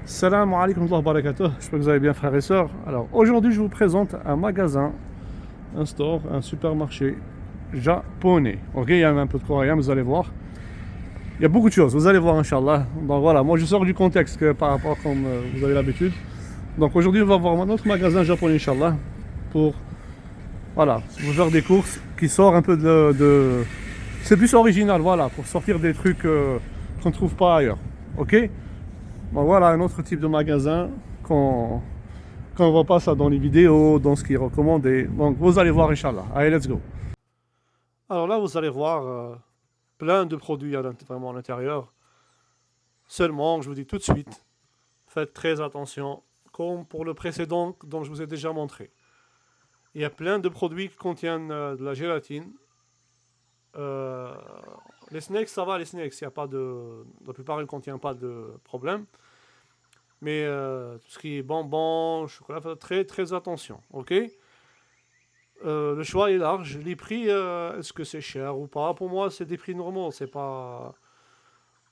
Salam alaikum wa barakatuh. J'espère que vous allez bien, frères et sœurs. Alors, aujourd'hui, je vous présente un magasin, un store, un supermarché japonais. Ok, il y a un peu de coréen, vous allez voir. Il y a beaucoup de choses, vous allez voir, Inch'Allah. Donc voilà, moi je sors du contexte par rapport comme vous avez l'habitude. Donc aujourd'hui, on va voir un autre magasin japonais, Inch'Allah, pour voilà, vous faire des courses qui sortent un peu C'est plus original, voilà, pour sortir des trucs qu'on ne trouve pas ailleurs. Ok. Bon, voilà un autre type de magasin qu'on ne voit pas ça dans les vidéos, dans ce qui est recommandé. Donc vous allez voir, Inch'Allah. Allez, let's go. Alors là, vous allez voir plein de produits vraiment à l'intérieur. Seulement, je vous dis tout de suite, faites très attention, comme pour le précédent dont je vous ai déjà montré. Il y a plein de produits qui contiennent de la gélatine. Euh, les snacks, ça va, les snacks, il y a pas de... la plupart ils ne contiennent pas de problème. Mais tout ce qui est bonbons, chocolat, faites très très attention, ok. Le choix est large. Les prix, est-ce que c'est cher ou pas? Pour moi, c'est des prix normaux. C'est pas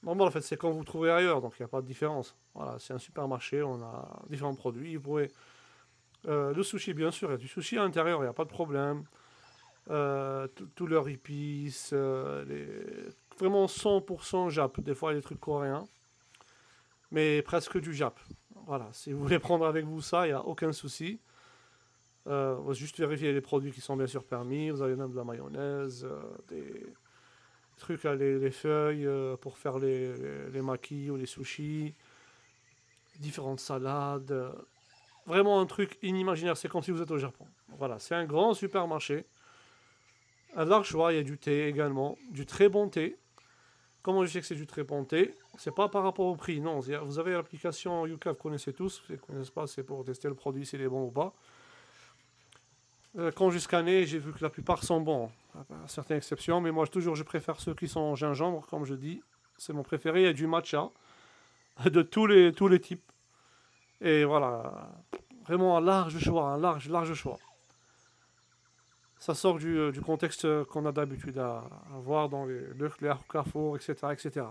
normal. En fait, c'est quand vous trouvez ailleurs, donc il n'y a pas de différence. Voilà, c'est un supermarché. On a différents produits. Vous pouvez le sushi, bien sûr, il y a du sushi à l'intérieur. Il n'y a pas de problème. Tout leur épices, vraiment 100% Jap. Des fois, il y a des trucs coréens, mais presque du Jap. Voilà, si vous voulez prendre avec vous ça, il n'y a aucun souci. On va juste vérifier les produits qui sont bien sûr permis. Vous avez même de la mayonnaise, des trucs, les feuilles pour faire les makis ou les sushis, différentes salades. Vraiment un truc inimaginaire. C'est comme si vous êtes au Japon. Voilà, c'est un grand supermarché. Un large choix. Il y a du thé également, du très bon thé. Comment je sais que c'est du très bon thé? C'est pas par rapport au prix, non. Vous avez l'application Yuka, vous connaissez tous. Vous ne connaissez pas, c'est pour tester le produit s'il est bon ou pas. Quand j'ai scanné, j'ai vu que la plupart sont bons, à certaines exceptions, mais moi toujours je préfère ceux qui sont en gingembre, comme je dis. C'est mon préféré. Il y a du matcha, de tous les types. Et voilà, vraiment un large choix, large choix. Ça sort du contexte qu'on a d'habitude à voir dans les Leclerc, Carrefour, etc., etc.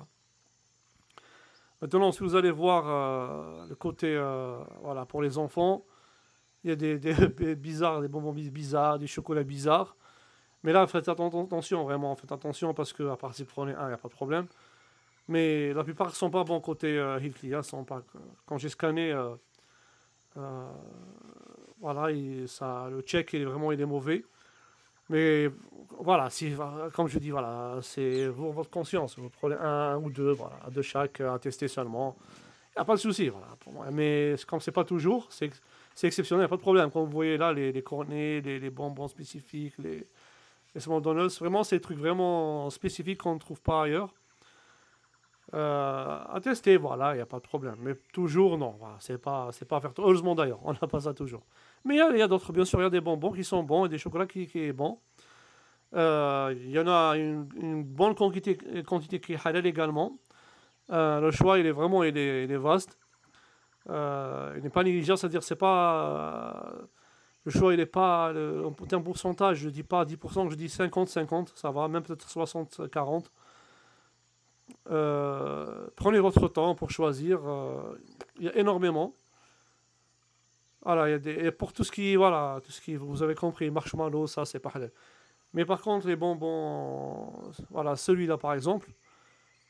Maintenant, si vous allez voir le côté, voilà, pour les enfants, il y a des bizarres, des bonbons bizarres, des chocolats bizarres. Mais là, faites attention, vraiment, faites attention parce que, à part si vous prenez un, il n'y a pas de problème. Mais la plupart ne sont pas bons côté Hilti, hein, sont pas, quand j'ai scanné, euh, voilà, le check il est mauvais. Mais voilà, si, comme je dis, voilà, c'est votre conscience. Vous prenez un ou deux, voilà, de chaque à tester seulement. Il n'y a pas de souci, voilà, pour moi. Mais comme c'est pas toujours, c'est exceptionnel, il n'y a pas de problème. Quand vous voyez là les cornets, les bonbons spécifiques, les small donuts, vraiment, c'est des trucs vraiment spécifiques qu'on ne trouve pas ailleurs. À tester, voilà, il n'y a pas de problème. Mais toujours, non, voilà, c'est pas faire. Heureusement d'ailleurs, on n'a pas ça toujours. Mais il y a d'autres, bien sûr, il y a des bonbons qui sont bons et des chocolats qui est bon. Il y en a une bonne quantité qui est halal également. Le choix, il est vaste. Il n'est pas négligeable, c'est-à-dire c'est pas le choix, il n'est pas en termes de pourcentage, je dis pas 10%, je dis 50-50, ça va, même peut-être 60-40. Prenez votre temps pour choisir. Il y a énormément. Voilà, et pour tout ce qui, voilà, tout ce qui, vous avez compris, marshmallow, ça c'est pas halal. Mais par contre, les bonbons, voilà, celui-là par exemple,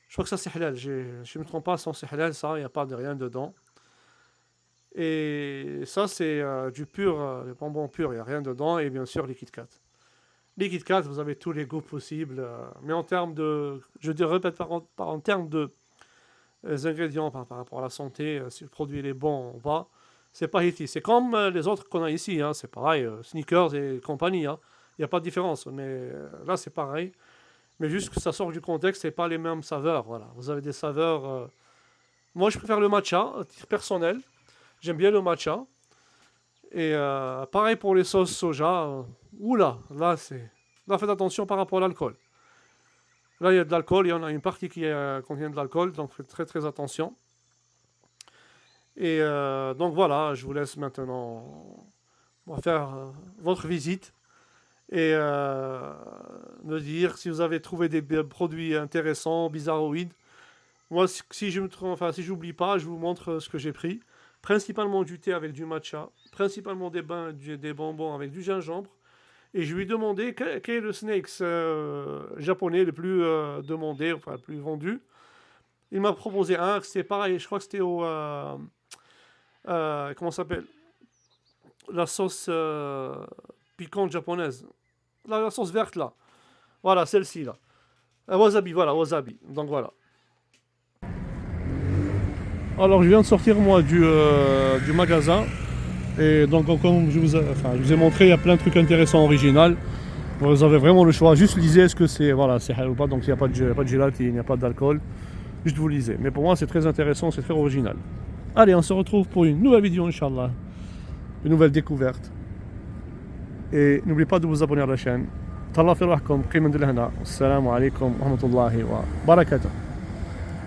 je crois que ça c'est halal. Je ne me trompe pas, c'est halal, ça, il n'y a pas de rien dedans. Et ça, c'est du pur, les bonbons purs, il n'y a rien dedans. Et bien sûr, les Kit Kat. Les Kit Kat, vous avez tous les goûts possibles. Mais en termes de, je répète, en termes de ingrédients par rapport à la santé, si le produit est bon ou pas, c'est pas ici. C'est comme les autres qu'on a ici, hein, c'est pareil, Sneakers et compagnie, hein. Il n'y a pas de différence. Mais là, c'est pareil. Mais juste que ça sort du contexte, c'est pas les mêmes saveurs. Voilà. Vous avez des saveurs. Moi, je préfère le matcha, à titre personnel. J'aime bien le matcha. Et pareil pour les sauces soja. Oula, là, faites attention par rapport à l'alcool. Là, il y a de l'alcool, il y en a une partie qui contient de l'alcool, donc faites très très attention. Et donc voilà, je vous laisse maintenant. On va faire votre visite et me dire si vous avez trouvé des produits intéressants, bizarroïdes, Moi, si je me enfin, si j'oublie pas, je vous montre ce que j'ai pris. Principalement du thé avec du matcha, principalement des bonbons avec du gingembre. Et je lui ai demandé quel est le snacks japonais le plus demandé, enfin le plus vendu. Il m'a proposé un, c'était pareil, je crois que c'était comment ça s'appelle? La sauce piquante japonaise. La sauce verte là. Voilà, celle-ci là. Wasabi, voilà, wasabi. Donc voilà. Alors je viens de sortir moi du magasin. Et donc comme je vous ai montré, il y a plein de trucs intéressants, originaux. Vous avez vraiment le choix. Juste lisez est-ce que c'est halal ou pas. Donc il n'y a pas de gélatine, il n'y a pas d'alcool. Juste vous lisez. Mais pour moi c'est très intéressant, c'est très original. Allez, on se retrouve pour une nouvelle vidéo, Inch'Allah. Une nouvelle découverte. Et n'oubliez pas de vous abonner à la chaîne. Tallah fi rahkom, qim min dilhana. Assalamu alaikum wa rahmatullahi wa barakatuh.